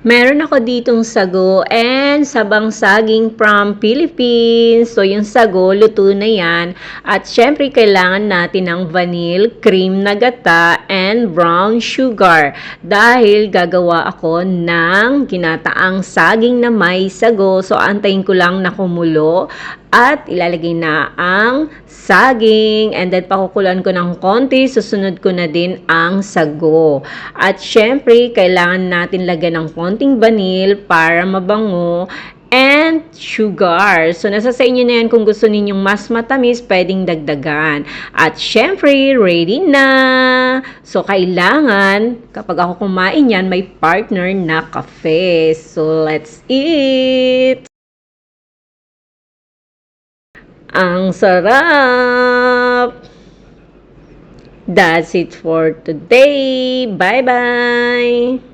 Meron ako ditong sago and sabang saging from Philippines. So, yung sago, luto na yan. At syempre, kailangan natin ng vanilla, cream na gata, and brown sugar. Dahil gagawa ako ng ginataang saging na may sago. So, antayin ko lang na kumulo. At ilalagay na ang saging. And then, pakukulan ko ng konti. Susunod ko na din ang sago. At syempre, kailangan natin lagyan ng konting vanilla para mabango and sugar. So, nasa sa inyo na yan kung gusto ninyong mas matamis, pwedeng dagdagan. At syempre, ready na! So, kailangan, kapag ako kumain yan, may partner na kape. So, let's eat! Ang sarap! That's it for today. Bye-bye!